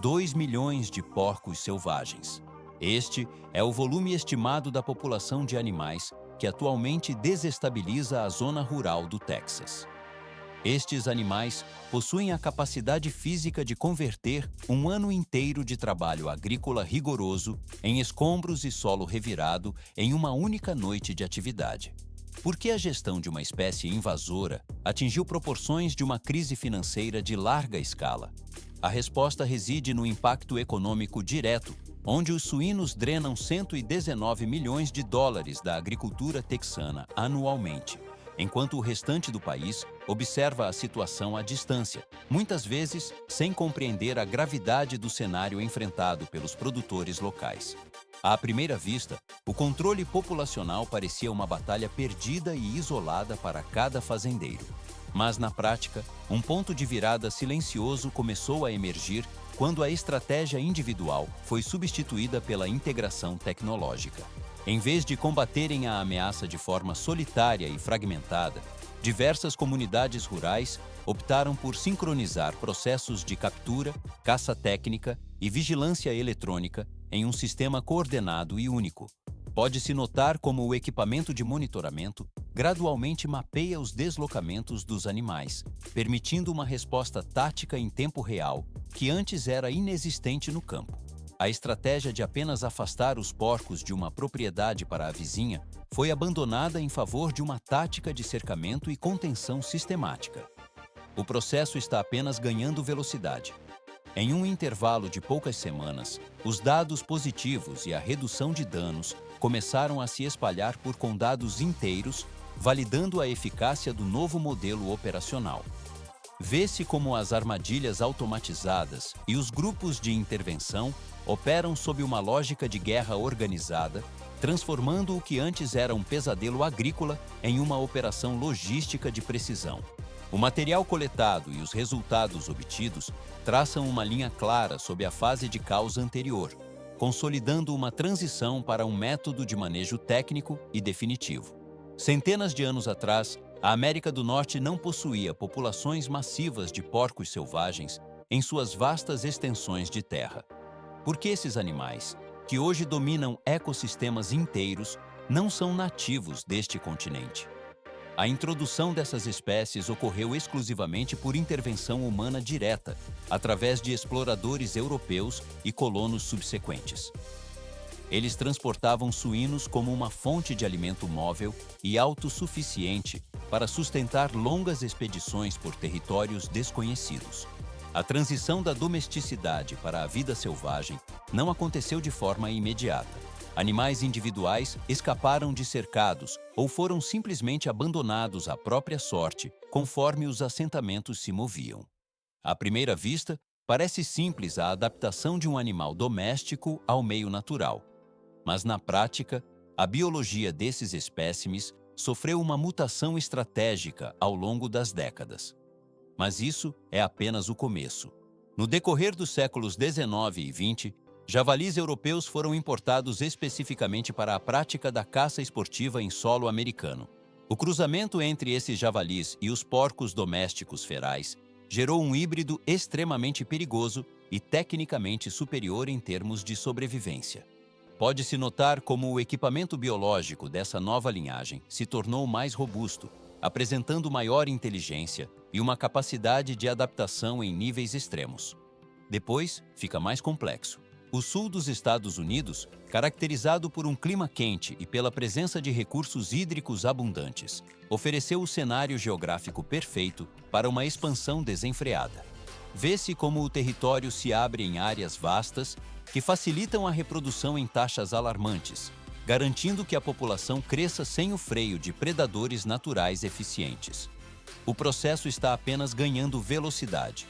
2 milhões de porcos selvagens. Este é o volume estimado da população de animais que atualmente desestabiliza a zona rural do Texas. Estes animais possuem a capacidade física de converter um ano inteiro de trabalho agrícola rigoroso em escombros e solo revirado em uma única noite de atividade. Por que a gestão de uma espécie invasora atingiu proporções de uma crise financeira de larga escala? A resposta reside no impacto econômico direto, onde os suínos drenam 119 milhões de dólares da agricultura texana anualmente, enquanto o restante do país observa a situação à distância, muitas vezes sem compreender a gravidade do cenário enfrentado pelos produtores locais. À primeira vista, o controle populacional parecia uma batalha perdida e isolada para cada fazendeiro. Mas, na prática, um ponto de virada silencioso começou a emergir quando a estratégia individual foi substituída pela integração tecnológica. Em vez de combaterem a ameaça de forma solitária e fragmentada, diversas comunidades rurais optaram por sincronizar processos de captura, caça técnica e vigilância eletrônica em um sistema coordenado e único. Pode-se notar como o equipamento de monitoramento gradualmente mapeia os deslocamentos dos animais, permitindo uma resposta tática em tempo real que antes era inexistente no campo. A estratégia de apenas afastar os porcos de uma propriedade para a vizinha foi abandonada em favor de uma tática de cercamento e contenção sistemática. O processo está apenas ganhando velocidade. Em um intervalo de poucas semanas, os dados positivos e a redução de danos começaram a se espalhar por condados inteiros, validando a eficácia do novo modelo operacional. Vê-se como as armadilhas automatizadas e os grupos de intervenção operam sob uma lógica de guerra organizada, transformando o que antes era um pesadelo agrícola em uma operação logística de precisão. O material coletado e os resultados obtidos traçam uma linha clara sobre a fase de caos anterior, consolidando uma transição para um método de manejo técnico e definitivo. Centenas de anos atrás, a América do Norte não possuía populações massivas de porcos selvagens em suas vastas extensões de terra. Por que esses animais, que hoje dominam ecossistemas inteiros, não são nativos deste continente? A introdução dessas espécies ocorreu exclusivamente por intervenção humana direta, através de exploradores europeus e colonos subsequentes. Eles transportavam suínos como uma fonte de alimento móvel e autossuficiente para sustentar longas expedições por territórios desconhecidos. A transição da domesticidade para a vida selvagem não aconteceu de forma imediata. Animais individuais escaparam de cercados ou foram simplesmente abandonados à própria sorte conforme os assentamentos se moviam. À primeira vista, parece simples a adaptação de um animal doméstico ao meio natural. Mas, na prática, a biologia desses espécimes sofreu uma mutação estratégica ao longo das décadas. Mas isso é apenas o começo. No decorrer dos séculos XIX e XX, javalis europeus foram importados especificamente para a prática da caça esportiva em solo americano. O cruzamento entre esses javalis e os porcos domésticos ferais gerou um híbrido extremamente perigoso e tecnicamente superior em termos de sobrevivência. Pode-se notar como o equipamento biológico dessa nova linhagem se tornou mais robusto, apresentando maior inteligência e uma capacidade de adaptação em níveis extremos. Depois, fica mais complexo. O sul dos Estados Unidos, caracterizado por um clima quente e pela presença de recursos hídricos abundantes, ofereceu o cenário geográfico perfeito para uma expansão desenfreada. Vê-se como o território se abre em áreas vastas que facilitam a reprodução em taxas alarmantes, garantindo que a população cresça sem o freio de predadores naturais eficientes. O processo está apenas ganhando velocidade.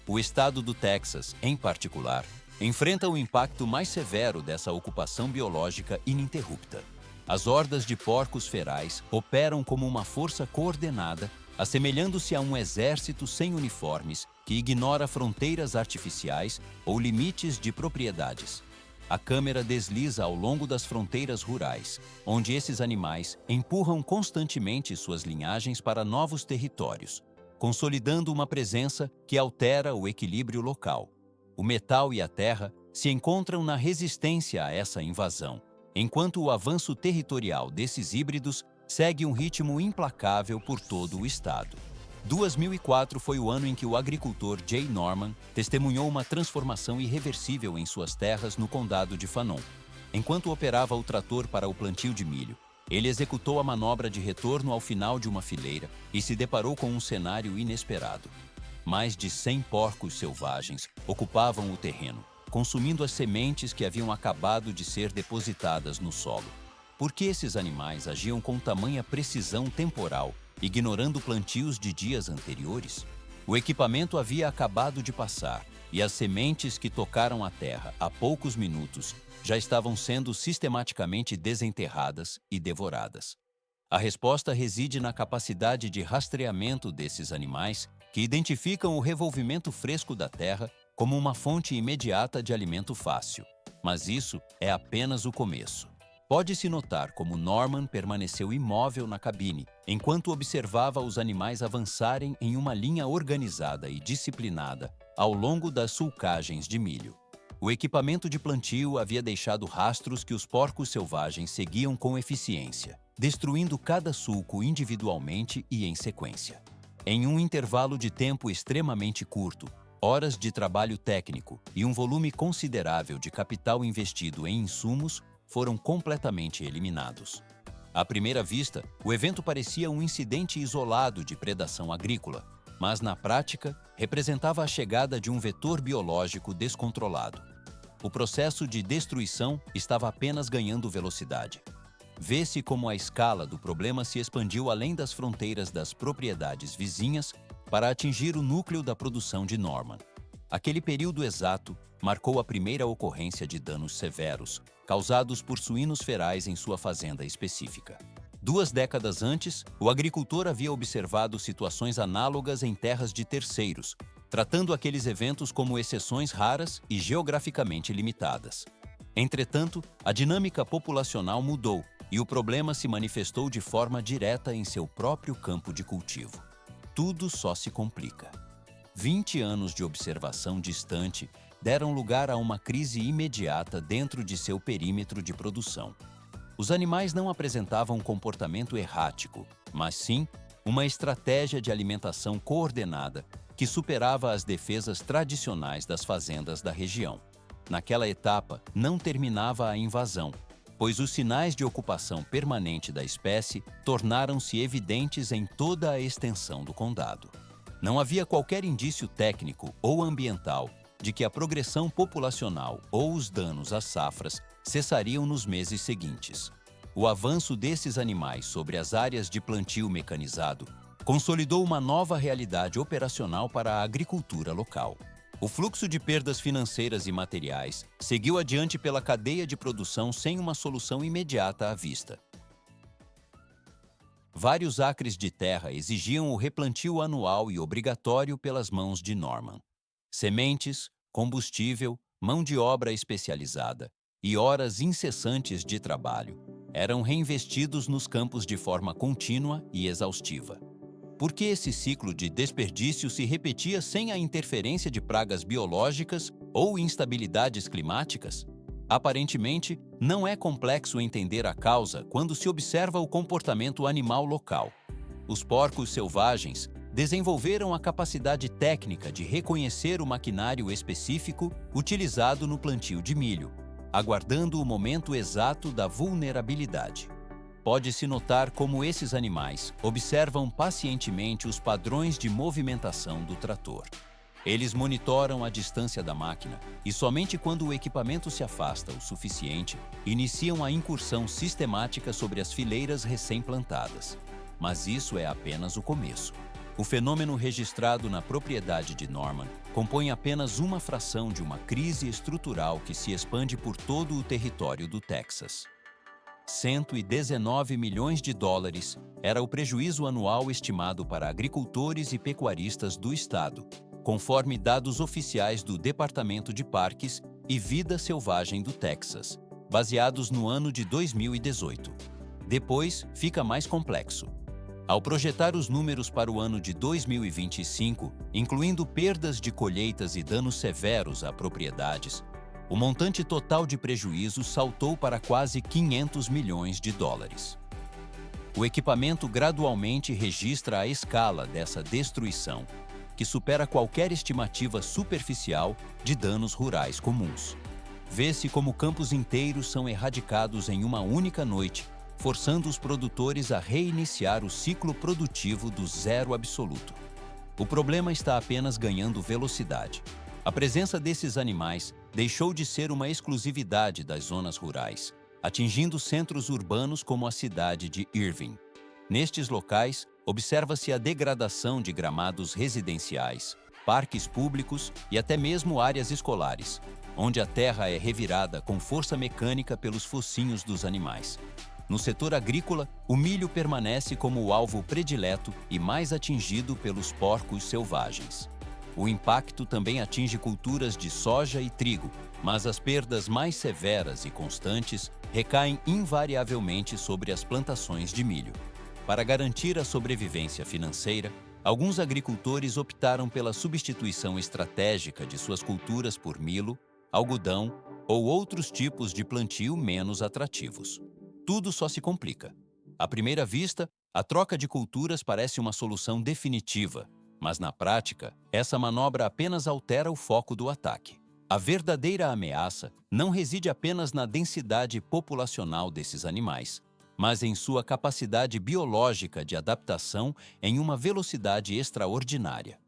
O estado do Texas, em particular, enfrenta o impacto mais severo dessa ocupação biológica ininterrupta. As hordas de porcos ferais operam como uma força coordenada, assemelhando-se a um exército sem uniformes que ignora fronteiras artificiais ou limites de propriedades. A câmera desliza ao longo das fronteiras rurais, onde esses animais empurram constantemente suas linhagens para novos territórios, consolidando uma presença que altera o equilíbrio local. o metal e a terra se encontram na resistência a essa invasão, enquanto o avanço territorial desses híbridos segue um ritmo implacável por todo o estado. 2004 foi o ano em que o agricultor Jay Norman testemunhou uma transformação irreversível em suas terras no condado de Fanon. Enquanto operava o trator para o plantio de milho, ele executou a manobra de retorno ao final de uma fileira e se deparou com um cenário inesperado. Mais de 100 porcos selvagens ocupavam o terreno, consumindo as sementes que haviam acabado de ser depositadas no solo. Por que esses animais agiam com tamanha precisão temporal, ignorando plantios de dias anteriores? O equipamento havia acabado de passar e as sementes que tocaram a terra há poucos minutos já estavam sendo sistematicamente desenterradas e devoradas. A resposta reside na capacidade de rastreamento desses animais que identificam o revolvimento fresco da terra como uma fonte imediata de alimento fácil. Mas isso é apenas o começo. Pode-se notar como Norman permaneceu imóvel na cabine, enquanto observava os animais avançarem em uma linha organizada e disciplinada ao longo das sulcagens de milho. O equipamento de plantio havia deixado rastros que os porcos selvagens seguiam com eficiência, destruindo cada sulco individualmente e em sequência. Em um intervalo de tempo extremamente curto, horas de trabalho técnico e um volume considerável de capital investido em insumos foram completamente eliminados. À primeira vista, o evento parecia um incidente isolado de predação agrícola, mas na prática representava a chegada de um vetor biológico descontrolado. O processo de destruição estava apenas ganhando velocidade. Vê-se como a escala do problema se expandiu além das fronteiras das propriedades vizinhas para atingir o núcleo da produção de Norman. Aquele período exato marcou a primeira ocorrência de danos severos, causados por suínos ferais em sua fazenda específica. 2 décadas antes, o agricultor havia observado situações análogas em terras de terceiros, tratando aqueles eventos como exceções raras e geograficamente limitadas. Entretanto, a dinâmica populacional mudou e o problema se manifestou de forma direta em seu próprio campo de cultivo. Tudo só se complica. 20 anos de observação distante deram lugar a uma crise imediata dentro de seu perímetro de produção. Os animais não apresentavam um comportamento errático, mas sim uma estratégia de alimentação coordenada que superava as defesas tradicionais das fazendas da região. Naquela etapa, não terminava a invasão, pois os sinais de ocupação permanente da espécie tornaram-se evidentes em toda a extensão do condado. Não havia qualquer indício técnico ou ambiental de que a progressão populacional ou os danos às safras cessariam nos meses seguintes. O avanço desses animais sobre as áreas de plantio mecanizado consolidou uma nova realidade operacional para a agricultura local. O fluxo de perdas financeiras e materiais seguiu adiante pela cadeia de produção sem uma solução imediata à vista. Vários acres de terra exigiam o replantio anual e obrigatório pelas mãos de Norman. Sementes, combustível, mão de obra especializada e horas incessantes de trabalho eram reinvestidos nos campos de forma contínua e exaustiva. Por que esse ciclo de desperdício se repetia sem a interferência de pragas biológicas ou instabilidades climáticas? Aparentemente, não é complexo entender a causa quando se observa o comportamento animal local. Os porcos selvagens desenvolveram a capacidade técnica de reconhecer o maquinário específico utilizado no plantio de milho, aguardando o momento exato da vulnerabilidade. Pode-se notar como esses animais observam pacientemente os padrões de movimentação do trator. Eles monitoram a distância da máquina e somente quando o equipamento se afasta o suficiente, iniciam a incursão sistemática sobre as fileiras recém-plantadas. Mas isso é apenas o começo. O fenômeno registrado na propriedade de Norman compõe apenas uma fração de uma crise estrutural que se expande por todo o território do Texas. 119 milhões de dólares era o prejuízo anual estimado para agricultores e pecuaristas do estado, conforme dados oficiais do Departamento de Parques e Vida Selvagem do Texas, baseados no ano de 2018. Depois, fica mais complexo. Ao projetar os números para o ano de 2025, incluindo perdas de colheitas e danos severos a propriedades, o montante total de prejuízos saltou para quase 500 milhões de dólares. O equipamento gradualmente registra a escala dessa destruição, que supera qualquer estimativa superficial de danos rurais comuns. Vê-se como campos inteiros são erradicados em uma única noite, forçando os produtores a reiniciar o ciclo produtivo do zero absoluto. O problema está apenas ganhando velocidade. A presença desses animais deixou de ser uma exclusividade das zonas rurais, atingindo centros urbanos como a cidade de Irving. Nestes locais, observa-se a degradação de gramados residenciais, parques públicos e até mesmo áreas escolares, onde a terra é revirada com força mecânica pelos focinhos dos animais. No setor agrícola, o milho permanece como o alvo predileto e mais atingido pelos porcos selvagens. O impacto também atinge culturas de soja e trigo, mas as perdas mais severas e constantes recaem invariavelmente sobre as plantações de milho. Para garantir a sobrevivência financeira, alguns agricultores optaram pela substituição estratégica de suas culturas por milho, algodão ou outros tipos de plantio menos atrativos. Tudo só se complica. À primeira vista, a troca de culturas parece uma solução definitiva, mas na prática, essa manobra apenas altera o foco do ataque. A verdadeira ameaça não reside apenas na densidade populacional desses animais, mas em sua capacidade biológica de adaptação em uma velocidade extraordinária.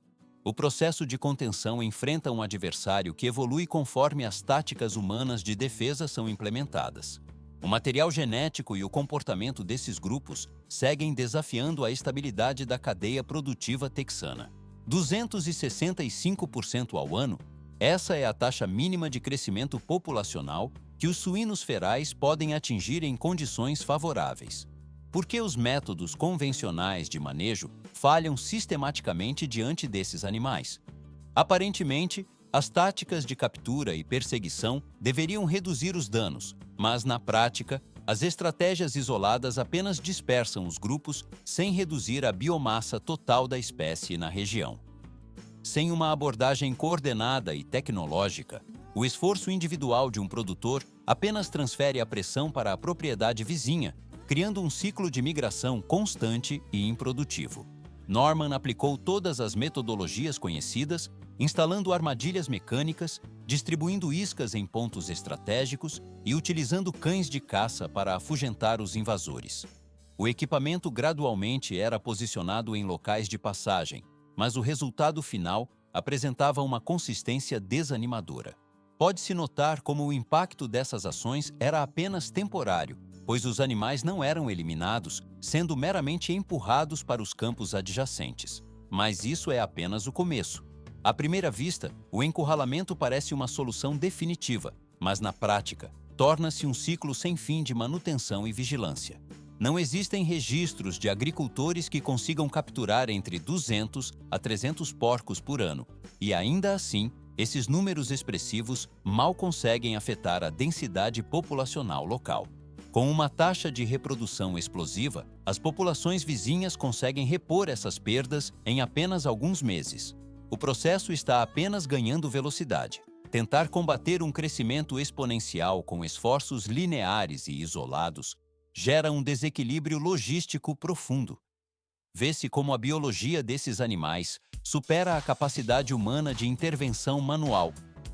O processo de contenção enfrenta um adversário que evolui conforme as táticas humanas de defesa são implementadas. O material genético e o comportamento desses grupos seguem desafiando a estabilidade da cadeia produtiva texana. 265% ao ano, essa é a taxa mínima de crescimento populacional que os suínos ferais podem atingir em condições favoráveis. Por que os métodos convencionais de manejo falham sistematicamente diante desses animais? Aparentemente, as táticas de captura e perseguição deveriam reduzir os danos, mas na prática, as estratégias isoladas apenas dispersam os grupos sem reduzir a biomassa total da espécie na região. Sem uma abordagem coordenada e tecnológica, o esforço individual de um produtor apenas transfere a pressão para a propriedade vizinha, criando um ciclo de migração constante e improdutivo. Norman aplicou todas as metodologias conhecidas, instalando armadilhas mecânicas, distribuindo iscas em pontos estratégicos e utilizando cães de caça para afugentar os invasores. O equipamento gradualmente era posicionado em locais de passagem, mas o resultado final apresentava uma consistência desanimadora. Pode-se notar como o impacto dessas ações era apenas temporário, pois os animais não eram eliminados, sendo meramente empurrados para os campos adjacentes. Mas isso é apenas o começo. À primeira vista, o encurralamento parece uma solução definitiva, mas na prática, torna-se um ciclo sem fim de manutenção e vigilância. Não existem registros de agricultores que consigam capturar entre 200 a 300 porcos por ano, e ainda assim, esses números expressivos mal conseguem afetar a densidade populacional local. Com uma taxa de reprodução explosiva, as populações vizinhas conseguem repor essas perdas em apenas alguns meses. O processo está apenas ganhando velocidade. Tentar combater um crescimento exponencial com esforços lineares e isolados gera um desequilíbrio logístico profundo. Vê-se como a biologia desses animais supera a capacidade humana de intervenção manual,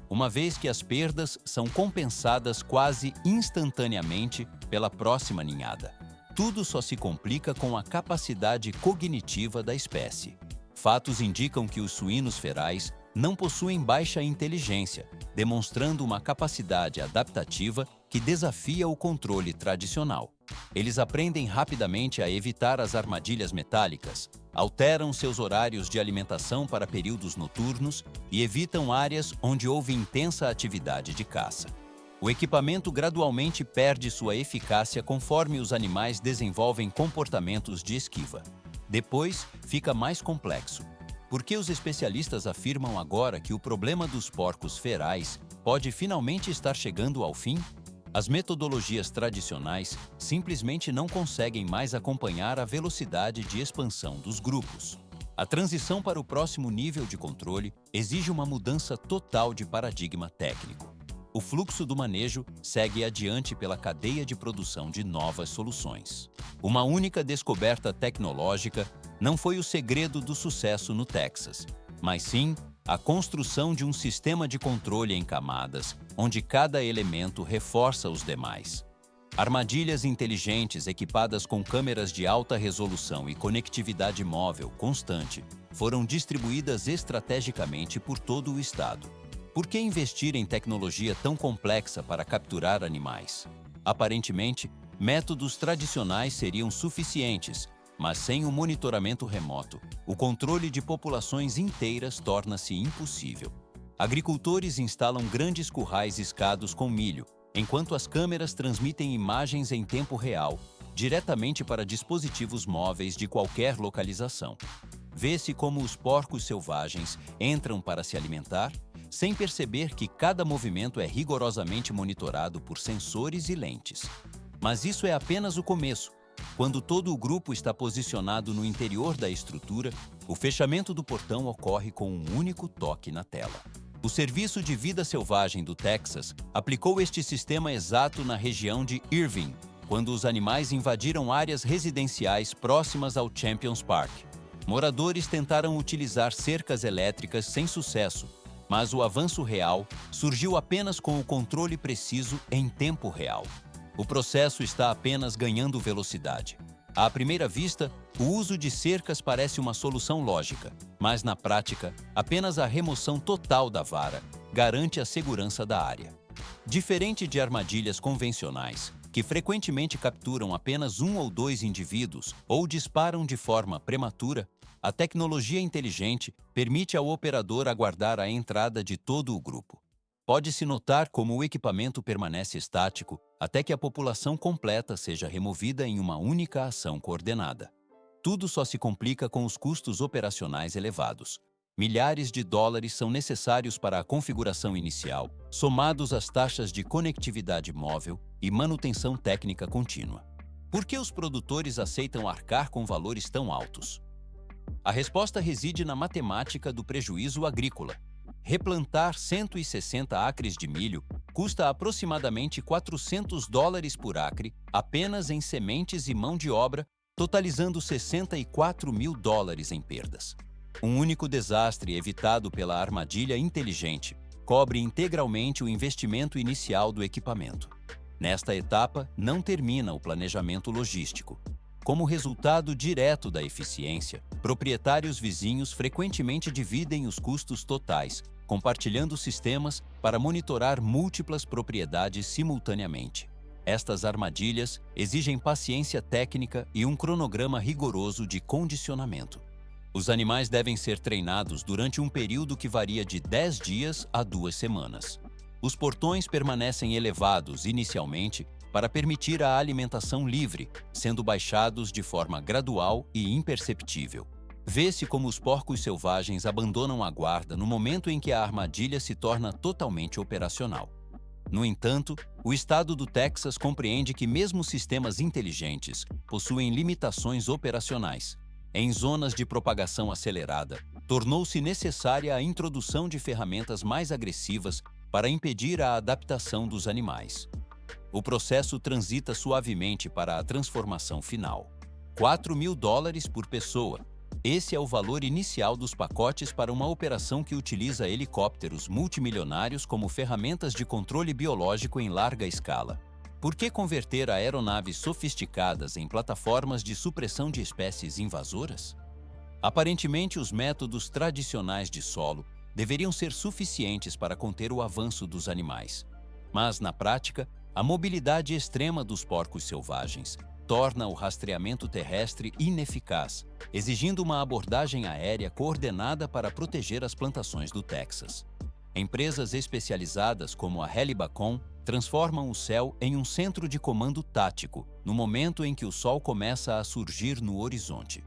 uma vez que as perdas são compensadas quase instantaneamente pela próxima ninhada. Tudo só se complica com a capacidade cognitiva da espécie. Fatos indicam que os suínos ferais não possuem baixa inteligência, demonstrando uma capacidade adaptativa que desafia o controle tradicional. Eles aprendem rapidamente a evitar as armadilhas metálicas, alteram seus horários de alimentação para períodos noturnos e evitam áreas onde houve intensa atividade de caça. O equipamento gradualmente perde sua eficácia conforme os animais desenvolvem comportamentos de esquiva. Depois, fica mais complexo. Por que os especialistas afirmam agora que o problema dos porcos ferais pode finalmente estar chegando ao fim? As metodologias tradicionais simplesmente não conseguem mais acompanhar a velocidade de expansão dos grupos. A transição para o próximo nível de controle exige uma mudança total de paradigma técnico. O fluxo do manejo segue adiante pela cadeia de produção de novas soluções. Uma única descoberta tecnológica não foi o segredo do sucesso no Texas, mas sim a construção de um sistema de controle em camadas, onde cada elemento reforça os demais. Armadilhas inteligentes equipadas com câmeras de alta resolução e conectividade móvel constante foram distribuídas estrategicamente por todo o estado. Por que investir em tecnologia tão complexa para capturar animais? Aparentemente, métodos tradicionais seriam suficientes, mas sem o monitoramento remoto, o controle de populações inteiras torna-se impossível. Agricultores instalam grandes currais escados com milho, enquanto as câmeras transmitem imagens em tempo real, diretamente para dispositivos móveis de qualquer localização. Vê-se como os porcos selvagens entram para se alimentar, sem perceber que cada movimento é rigorosamente monitorado por sensores e lentes. Mas isso é apenas o começo. Quando todo o grupo está posicionado no interior da estrutura, o fechamento do portão ocorre com um único toque na tela. O Serviço de Vida Selvagem do Texas aplicou este sistema exato na região de Irving, quando os animais invadiram áreas residenciais próximas ao Champions Park. Moradores tentaram utilizar cercas elétricas sem sucesso, mas o avanço real surgiu apenas com o controle preciso em tempo real. O processo está apenas ganhando velocidade. À primeira vista, o uso de cercas parece uma solução lógica, mas na prática, apenas a remoção total da vara garante a segurança da área. Diferente de armadilhas convencionais, que frequentemente capturam apenas um ou dois indivíduos ou disparam de forma prematura, a tecnologia inteligente permite ao operador aguardar a entrada de todo o grupo. Pode-se notar como o equipamento permanece estático até que a população completa seja removida em uma única ação coordenada. Tudo só se complica com os custos operacionais elevados. Milhares de dólares são necessários para a configuração inicial, somados às taxas de conectividade móvel e manutenção técnica contínua. Por que os produtores aceitam arcar com valores tão altos? A resposta reside na matemática do prejuízo agrícola. Replantar 160 acres de milho custa aproximadamente $400 por acre apenas em sementes e mão de obra, totalizando $64 mil em perdas. Um único desastre evitado pela armadilha inteligente cobre integralmente o investimento inicial do equipamento. Nesta etapa, não termina o planejamento logístico. Como resultado direto da eficiência, proprietários vizinhos frequentemente dividem os custos totais, compartilhando sistemas para monitorar múltiplas propriedades simultaneamente. Estas armadilhas exigem paciência técnica e um cronograma rigoroso de condicionamento. Os animais devem ser treinados durante um período que varia de 10 dias a 2 semanas. Os portões permanecem elevados inicialmente para permitir a alimentação livre, sendo baixados de forma gradual e imperceptível. Vê-se como os porcos selvagens abandonam a guarda no momento em que a armadilha se torna totalmente operacional. No entanto, o estado do Texas compreende que mesmo sistemas inteligentes possuem limitações operacionais. Em zonas de propagação acelerada, tornou-se necessária a introdução de ferramentas mais agressivas para impedir a adaptação dos animais. O processo transita suavemente para a transformação final. $4 mil por pessoa. Esse é o valor inicial dos pacotes para uma operação que utiliza helicópteros multimilionários como ferramentas de controle biológico em larga escala. Por que converter aeronaves sofisticadas em plataformas de supressão de espécies invasoras? Aparentemente, os métodos tradicionais de solo deveriam ser suficientes para conter o avanço dos animais. Mas, na prática, a mobilidade extrema dos porcos selvagens torna o rastreamento terrestre ineficaz, exigindo uma abordagem aérea coordenada para proteger as plantações do Texas. Empresas especializadas como a Helibacon transformam o céu em um centro de comando tático no momento em que o sol começa a surgir no horizonte.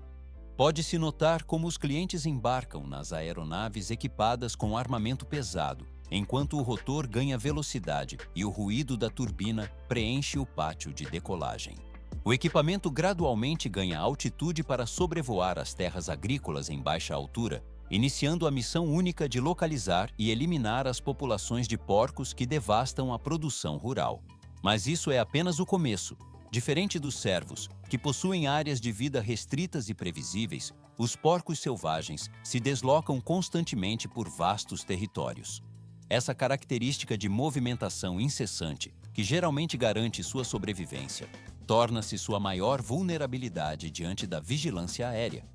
Pode-se notar como os clientes embarcam nas aeronaves equipadas com armamento pesado, enquanto o rotor ganha velocidade e o ruído da turbina preenche o pátio de decolagem. O equipamento gradualmente ganha altitude para sobrevoar as terras agrícolas em baixa altura, iniciando a missão única de localizar e eliminar as populações de porcos que devastam a produção rural. Mas isso é apenas o começo. Diferente dos cervos, que possuem áreas de vida restritas e previsíveis, os porcos selvagens se deslocam constantemente por vastos territórios. Essa característica de movimentação incessante, que geralmente garante sua sobrevivência, torna-se sua maior vulnerabilidade diante da vigilância aérea.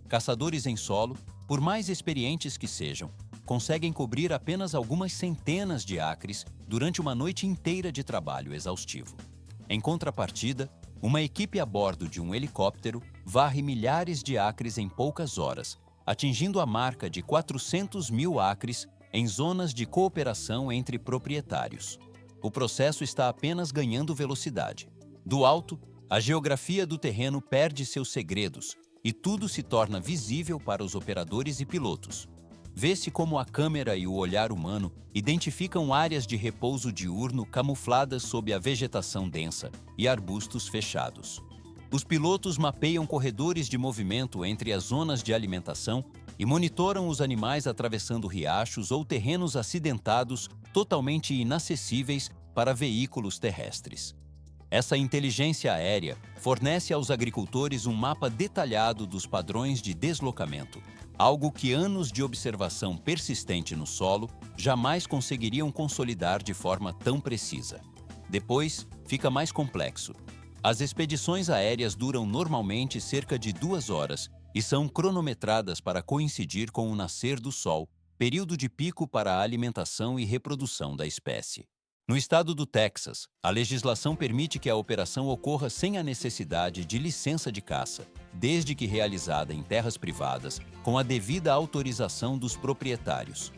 Caçadores em solo, por mais experientes que sejam, conseguem cobrir apenas algumas centenas de acres durante uma noite inteira de trabalho exaustivo. Em contrapartida, uma equipe a bordo de um helicóptero varre milhares de acres em poucas horas, atingindo a marca de 400 mil acres em zonas de cooperação entre proprietários. O processo está apenas ganhando velocidade. Do alto, a geografia do terreno perde seus segredos e tudo se torna visível para os operadores e pilotos. Vê-se como a câmera e o olhar humano identificam áreas de repouso diurno camufladas sob a vegetação densa e arbustos fechados. Os pilotos mapeiam corredores de movimento entre as zonas de alimentação e monitoram os animais atravessando riachos ou terrenos acidentados totalmente inacessíveis para veículos terrestres. Essa inteligência aérea fornece aos agricultores um mapa detalhado dos padrões de deslocamento, algo que anos de observação persistente no solo jamais conseguiriam consolidar de forma tão precisa. Depois, fica mais complexo. As expedições aéreas duram normalmente cerca de 2 horas e são cronometradas para coincidir com o nascer do sol, período de pico para a alimentação e reprodução da espécie. No estado do Texas, a legislação permite que a operação ocorra sem a necessidade de licença de caça, desde que realizada em terras privadas, com a devida autorização dos proprietários.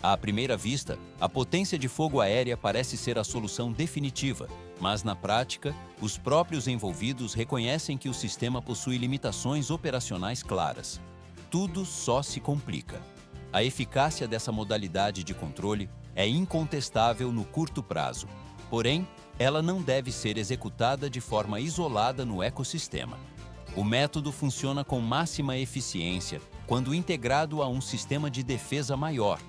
À primeira vista, a potência de fogo aérea parece ser a solução definitiva, mas na prática, os próprios envolvidos reconhecem que o sistema possui limitações operacionais claras. Tudo só se complica. A eficácia dessa modalidade de controle é incontestável no curto prazo, porém, ela não deve ser executada de forma isolada no ecossistema. O método funciona com máxima eficiência quando integrado a um sistema de defesa maior,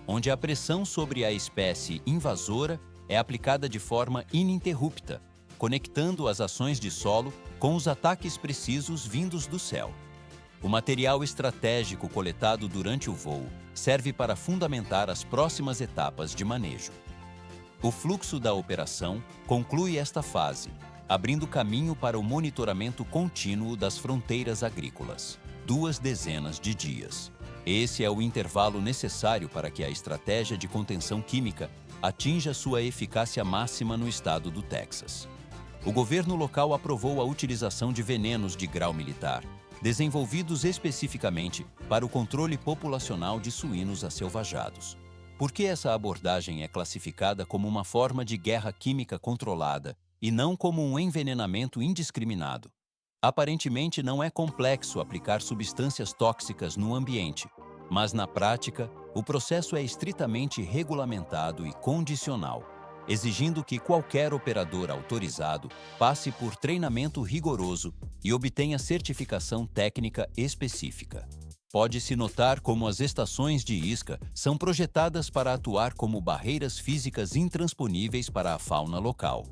onde a pressão sobre a espécie invasora é aplicada de forma ininterrupta, conectando as ações de solo com os ataques precisos vindos do céu. O material estratégico coletado durante o voo serve para fundamentar as próximas etapas de manejo. O fluxo da operação conclui esta fase, abrindo caminho para o monitoramento contínuo das fronteiras agrícolas. 2 dezenas de dias. Esse é o intervalo necessário para que a estratégia de contenção química atinja sua eficácia máxima no estado do Texas. O governo local aprovou a utilização de venenos de grau militar, desenvolvidos especificamente para o controle populacional de suínos acelvajados. Por que essa abordagem é classificada como uma forma de guerra química controlada e não como um envenenamento indiscriminado? Aparentemente não é complexo aplicar substâncias tóxicas no ambiente, mas na prática, o processo é estritamente regulamentado e condicional, exigindo que qualquer operador autorizado passe por treinamento rigoroso e obtenha certificação técnica específica. Pode-se notar como as estações de isca são projetadas para atuar como barreiras físicas intransponíveis para a fauna local.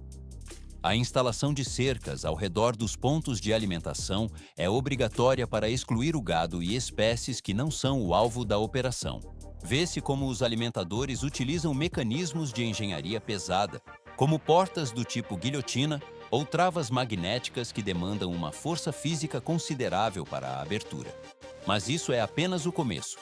A instalação de cercas ao redor dos pontos de alimentação é obrigatória para excluir o gado e espécies que não são o alvo da operação. Vê-se como os alimentadores utilizam mecanismos de engenharia pesada, como portas do tipo guilhotina ou travas magnéticas que demandam uma força física considerável para a abertura. Mas isso é apenas o começo.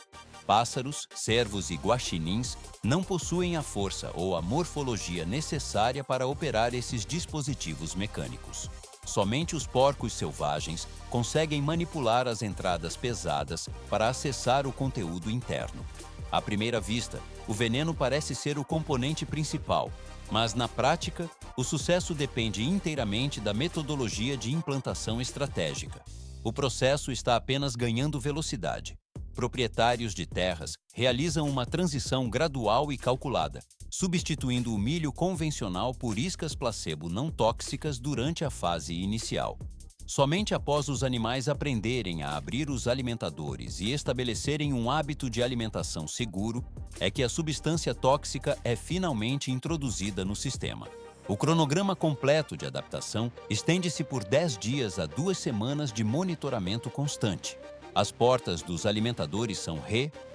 Pássaros, cervos e guaxinins não possuem a força ou a morfologia necessária para operar esses dispositivos mecânicos. Somente os porcos selvagens conseguem manipular as entradas pesadas para acessar o conteúdo interno. À primeira vista, o veneno parece ser o componente principal, mas na prática, o sucesso depende inteiramente da metodologia de implantação estratégica. O processo está apenas ganhando velocidade. proprietários de terras realizam uma transição gradual e calculada, substituindo o milho convencional por iscas placebo não tóxicas durante a fase inicial. Somente após os animais aprenderem a abrir os alimentadores e estabelecerem um hábito de alimentação seguro, é que a substância tóxica é finalmente introduzida no sistema. O cronograma completo de adaptação estende-se por 10 dias a 2 semanas de monitoramento constante. As portas dos alimentadores são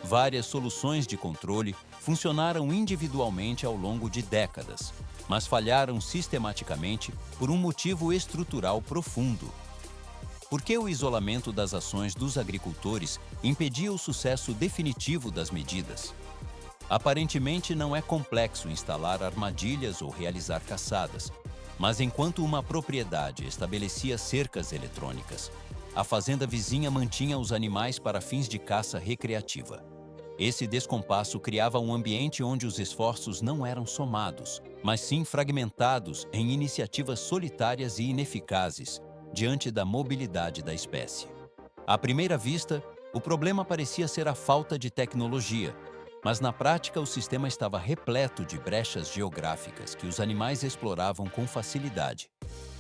várias soluções de controle funcionaram individualmente ao longo de décadas, mas falharam sistematicamente por um motivo estrutural profundo. Por que o isolamento das ações dos agricultores impedia o sucesso definitivo das medidas? Aparentemente não é complexo instalar armadilhas ou realizar caçadas, mas enquanto uma propriedade estabelecia cercas eletrônicas, a fazenda vizinha mantinha os animais para fins de caça recreativa. Esse descompasso criava um ambiente onde os esforços não eram somados, mas sim fragmentados em iniciativas solitárias e ineficazes diante da mobilidade da espécie. À primeira vista, o problema parecia ser a falta de tecnologia, mas na prática o sistema estava repleto de brechas geográficas que os animais exploravam com facilidade.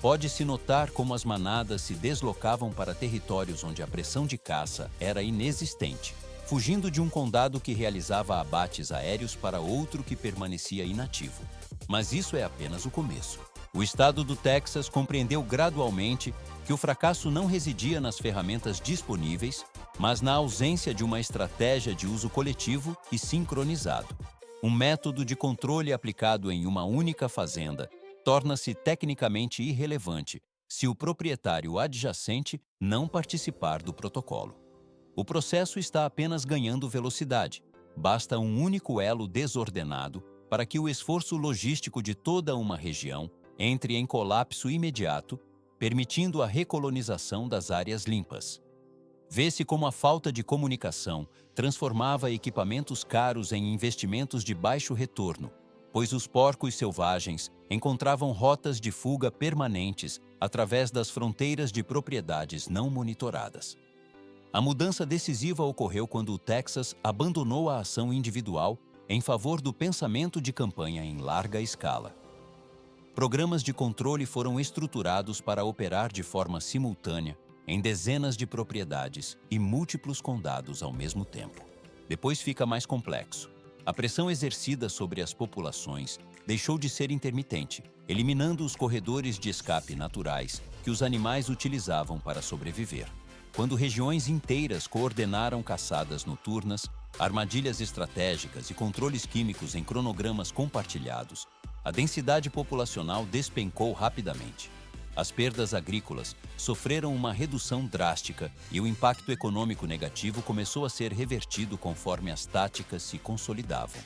Pode-se notar como as manadas se deslocavam para territórios onde a pressão de caça era inexistente, fugindo de um condado que realizava abates aéreos para outro que permanecia inativo. Mas isso é apenas o começo. O estado do Texas compreendeu gradualmente que o fracasso não residia nas ferramentas disponíveis, mas na ausência de uma estratégia de uso coletivo e sincronizado. Um método de controle aplicado em uma única fazenda torna-se tecnicamente irrelevante se o proprietário adjacente não participar do protocolo. O processo está apenas ganhando velocidade. Basta um único elo desordenado para que o esforço logístico de toda uma região entre em colapso imediato, permitindo a recolonização das áreas limpas. Vê-se como a falta de comunicação transformava equipamentos caros em investimentos de baixo retorno, pois os porcos selvagens encontravam rotas de fuga permanentes através das fronteiras de propriedades não monitoradas. A mudança decisiva ocorreu quando o Texas abandonou a ação individual em favor do pensamento de campanha em larga escala. Programas de controle foram estruturados para operar de forma simultânea em dezenas de propriedades e múltiplos condados ao mesmo tempo. Depois fica mais complexo. A pressão exercida sobre as populações deixou de ser intermitente, eliminando os corredores de escape naturais que os animais utilizavam para sobreviver. Quando regiões inteiras coordenaram caçadas noturnas, armadilhas estratégicas e controles químicos em cronogramas compartilhados, a densidade populacional despencou rapidamente. As perdas agrícolas sofreram uma redução drástica e o impacto econômico negativo começou a ser revertido conforme as táticas se consolidavam.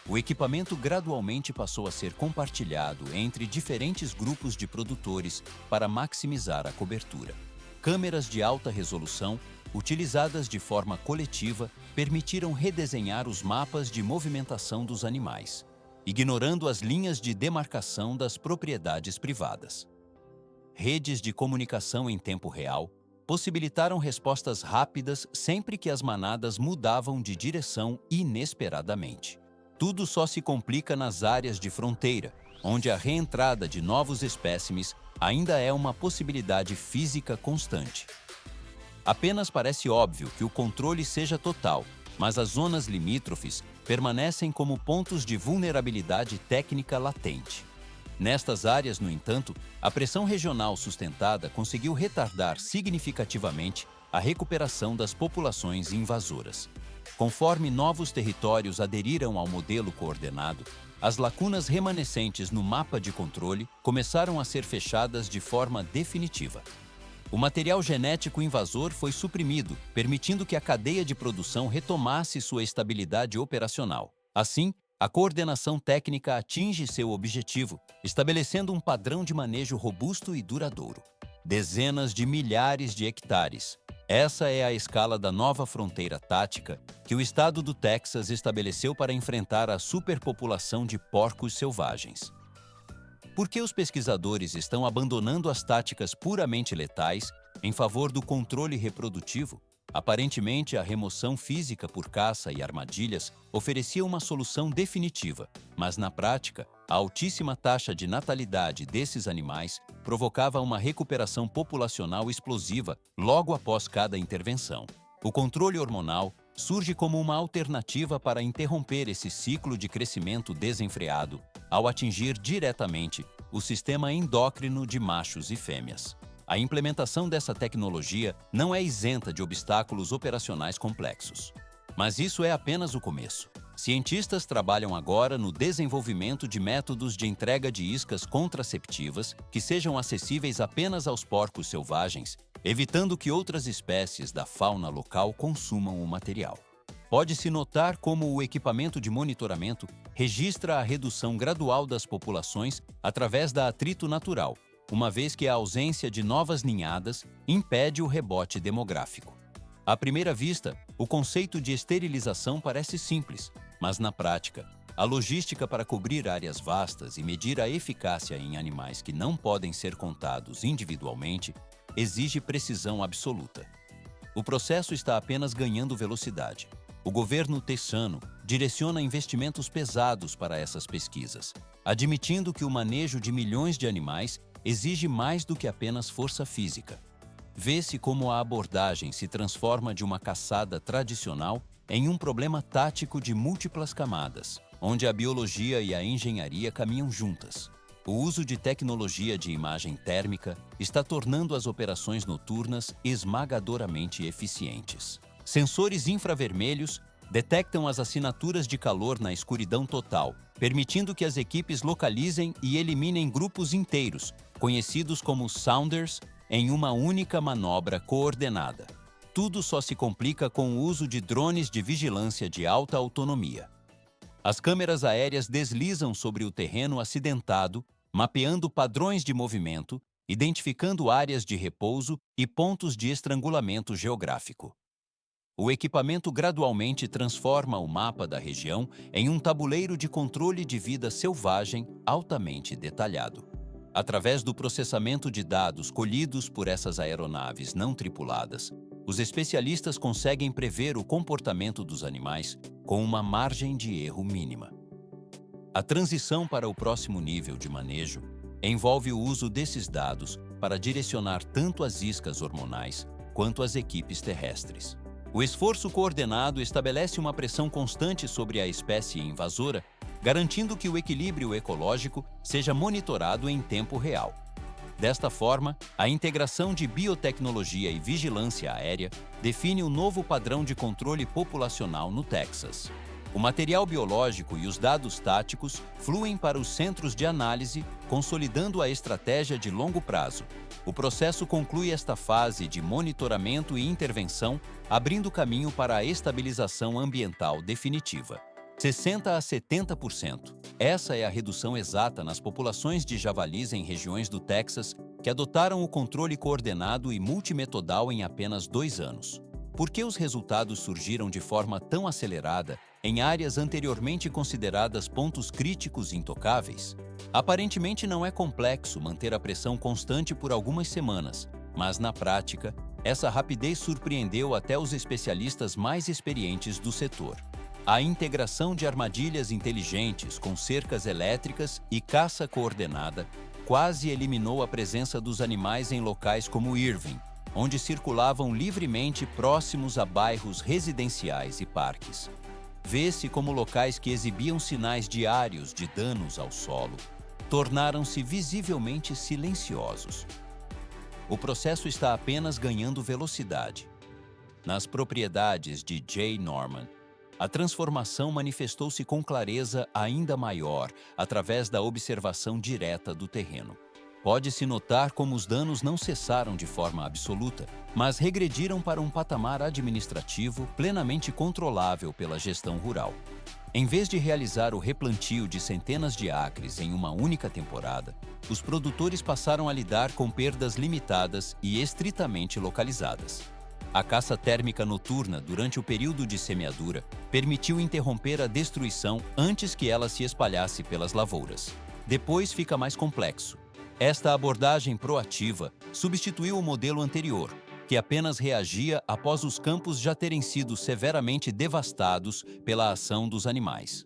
O equipamento gradualmente passou a ser compartilhado entre diferentes grupos de produtores para maximizar a cobertura. Câmeras de alta resolução, utilizadas de forma coletiva, permitiram redesenhar os mapas de movimentação dos animais, ignorando as linhas de demarcação das propriedades privadas. Redes de comunicação em tempo real possibilitaram respostas rápidas sempre que as manadas mudavam de direção inesperadamente. Tudo só se complica nas áreas de fronteira, onde a reentrada de novos espécimes ainda é uma possibilidade física constante. Apenas parece óbvio que o controle seja total, mas as zonas limítrofes permanecem como pontos de vulnerabilidade técnica latente. Nestas áreas, no entanto, a pressão regional sustentada conseguiu retardar significativamente a recuperação das populações invasoras. Conforme novos territórios aderiram ao modelo coordenado, as lacunas remanescentes no mapa de controle começaram a ser fechadas de forma definitiva. O material genético invasor foi suprimido, permitindo que a cadeia de produção retomasse sua estabilidade operacional. Assim, a coordenação técnica atinge seu objetivo, estabelecendo um padrão de manejo robusto e duradouro. Dezenas de milhares de hectares. Essa é a escala da nova fronteira tática que o estado do Texas estabeleceu para enfrentar a superpopulação de porcos selvagens. Por que os pesquisadores estão abandonando as táticas puramente letais em favor do controle reprodutivo? Aparentemente, a remoção física por caça e armadilhas oferecia uma solução definitiva, mas na prática, a altíssima taxa de natalidade desses animais provocava uma recuperação populacional explosiva logo após cada intervenção. O controle hormonal surge como uma alternativa para interromper esse ciclo de crescimento desenfreado ao atingir diretamente o sistema endócrino de machos e fêmeas. A implementação dessa tecnologia não é isenta de obstáculos operacionais complexos. Mas isso é apenas o começo. Cientistas trabalham agora no desenvolvimento de métodos de entrega de iscas contraceptivas que sejam acessíveis apenas aos porcos selvagens, evitando que outras espécies da fauna local consumam o material. Pode-se notar como o equipamento de monitoramento registra a redução gradual das populações através da atrito natural, uma vez que a ausência de novas ninhadas impede o rebote demográfico. À primeira vista, o conceito de esterilização parece simples, mas na prática, a logística para cobrir áreas vastas e medir a eficácia em animais que não podem ser contados individualmente exige precisão absoluta. O processo está apenas ganhando velocidade. O governo texano direciona investimentos pesados para essas pesquisas, admitindo que o manejo de milhões de animais exige mais do que apenas força física. Vê-se como a abordagem se transforma de uma caçada tradicional em um problema tático de múltiplas camadas, onde a biologia e a engenharia caminham juntas. O uso de tecnologia de imagem térmica está tornando as operações noturnas esmagadoramente eficientes. Sensores infravermelhos detectam as assinaturas de calor na escuridão total, permitindo que as equipes localizem e eliminem grupos inteiros, conhecidos como sounders, em uma única manobra coordenada. Tudo só se complica com o uso de drones de vigilância de alta autonomia. As câmeras aéreas deslizam sobre o terreno acidentado, mapeando padrões de movimento, identificando áreas de repouso e pontos de estrangulamento geográfico. O equipamento gradualmente transforma o mapa da região em um tabuleiro de controle de vida selvagem altamente detalhado. Através do processamento de dados colhidos por essas aeronaves não tripuladas, os especialistas conseguem prever o comportamento dos animais com uma margem de erro mínima. A transição para o próximo nível de manejo envolve o uso desses dados para direcionar tanto as iscas hormonais quanto as equipes terrestres. O esforço coordenado estabelece uma pressão constante sobre a espécie invasora, garantindo que o equilíbrio ecológico seja monitorado em tempo real. Desta forma, a integração de biotecnologia e vigilância aérea define um novo padrão de controle populacional no Texas. O material biológico e os dados táticos fluem para os centros de análise, consolidando a estratégia de longo prazo. O processo conclui esta fase de monitoramento e intervenção, abrindo caminho para a estabilização ambiental definitiva. 60% a 70%. Essa é a redução exata nas populações de javalis em regiões do Texas que adotaram o controle coordenado e multimetodal em apenas 2 anos. Por que os resultados surgiram de forma tão acelerada em áreas anteriormente consideradas pontos críticos intocáveis? Aparentemente não é complexo manter a pressão constante por algumas semanas, mas na prática, essa rapidez surpreendeu até os especialistas mais experientes do setor. A integração de armadilhas inteligentes com cercas elétricas e caça coordenada quase eliminou a presença dos animais em locais como Irving, onde circulavam livremente próximos a bairros residenciais e parques. Vê-se como locais que exibiam sinais diários de danos ao solo tornaram-se visivelmente silenciosos. O processo está apenas ganhando velocidade. Nas propriedades de Jay Norman, a transformação manifestou-se com clareza ainda maior através da observação direta do terreno. Pode-se notar como os danos não cessaram de forma absoluta, mas regrediram para um patamar administrativo plenamente controlável pela gestão rural. Em vez de realizar o replantio de centenas de acres em uma única temporada, os produtores passaram a lidar com perdas limitadas e estritamente localizadas. A caça térmica noturna durante o período de semeadura permitiu interromper a destruição antes que ela se espalhasse pelas lavouras. Depois fica mais complexo. Esta abordagem proativa substituiu o modelo anterior, que apenas reagia após os campos já terem sido severamente devastados pela ação dos animais.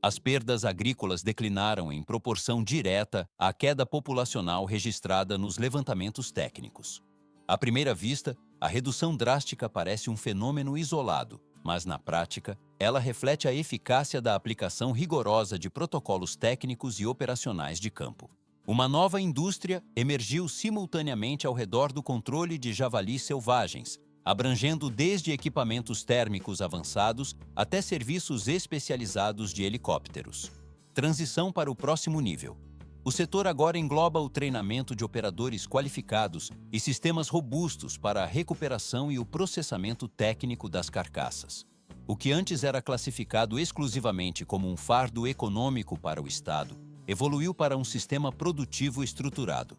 As perdas agrícolas declinaram em proporção direta à queda populacional registrada nos levantamentos técnicos. À primeira vista, a redução drástica parece um fenômeno isolado, mas na prática, ela reflete a eficácia da aplicação rigorosa de protocolos técnicos e operacionais de campo. Uma nova indústria emergiu simultaneamente ao redor do controle de javalis selvagens, abrangendo desde equipamentos térmicos avançados até serviços especializados de helicópteros. Transição para o próximo nível. O setor agora engloba o treinamento de operadores qualificados e sistemas robustos para a recuperação e o processamento técnico das carcaças. O que antes era classificado exclusivamente como um fardo econômico para o Estado, evoluiu para um sistema produtivo estruturado.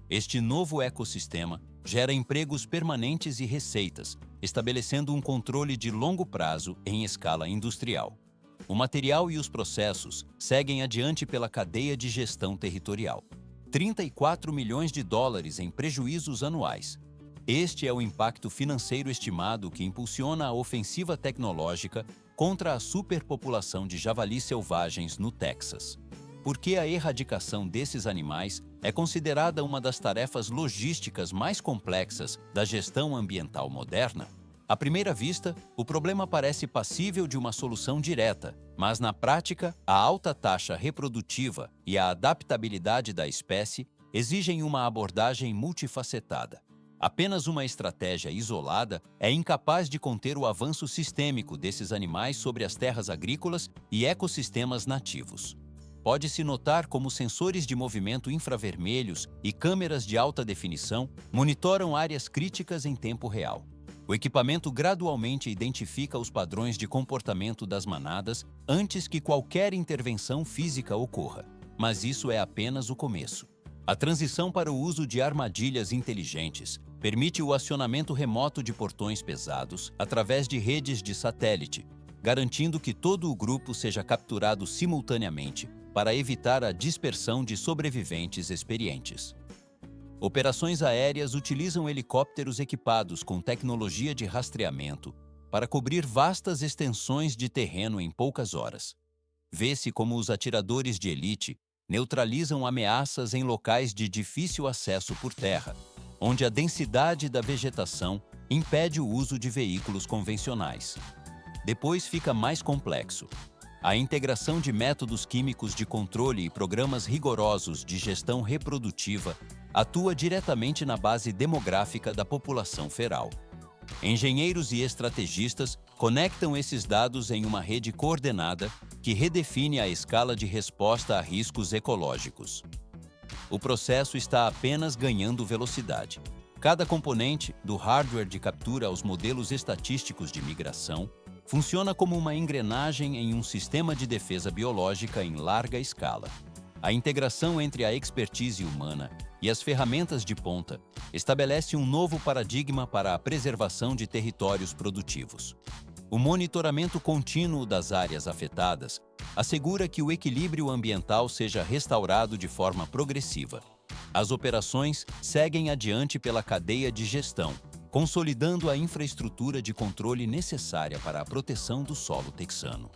Este novo ecossistema gera empregos permanentes e receitas, estabelecendo um controle de longo prazo em escala industrial. O material e os processos seguem adiante pela cadeia de gestão territorial. 34 milhões de dólares em prejuízos anuais. Este é o impacto financeiro estimado que impulsiona a ofensiva tecnológica contra a superpopulação de javalis selvagens no Texas. Por que a erradicação desses animais é considerada uma das tarefas logísticas mais complexas da gestão ambiental moderna? À primeira vista, o problema parece passível de uma solução direta, mas na prática, a alta taxa reprodutiva e a adaptabilidade da espécie exigem uma abordagem multifacetada. Apenas uma estratégia isolada é incapaz de conter o avanço sistêmico desses animais sobre as terras agrícolas e ecossistemas nativos. Pode-se notar como sensores de movimento infravermelhos e câmeras de alta definição monitoram áreas críticas em tempo real. O equipamento gradualmente identifica os padrões de comportamento das manadas antes que qualquer intervenção física ocorra. Mas isso é apenas o começo. A transição para o uso de armadilhas inteligentes permite o acionamento remoto de portões pesados através de redes de satélite, garantindo que todo o grupo seja capturado simultaneamente para evitar a dispersão de sobreviventes experientes. Operações aéreas utilizam helicópteros equipados com tecnologia de rastreamento para cobrir vastas extensões de terreno em poucas horas. Vê-se como os atiradores de elite neutralizam ameaças em locais de difícil acesso por terra, onde a densidade da vegetação impede o uso de veículos convencionais. Depois fica mais complexo. A integração de métodos químicos de controle e programas rigorosos de gestão reprodutiva atua diretamente na base demográfica da população feral. Engenheiros e estrategistas conectam esses dados em uma rede coordenada que redefine a escala de resposta a riscos ecológicos. O processo está apenas ganhando velocidade. Cada componente, do hardware de captura aos modelos estatísticos de migração, funciona como uma engrenagem em um sistema de defesa biológica em larga escala. A integração entre a expertise humana e as ferramentas de ponta estabelece um novo paradigma para a preservação de territórios produtivos. O monitoramento contínuo das áreas afetadas assegura que o equilíbrio ambiental seja restaurado de forma progressiva. As operações seguem adiante pela cadeia de gestão, consolidando a infraestrutura de controle necessária para a proteção do solo texano.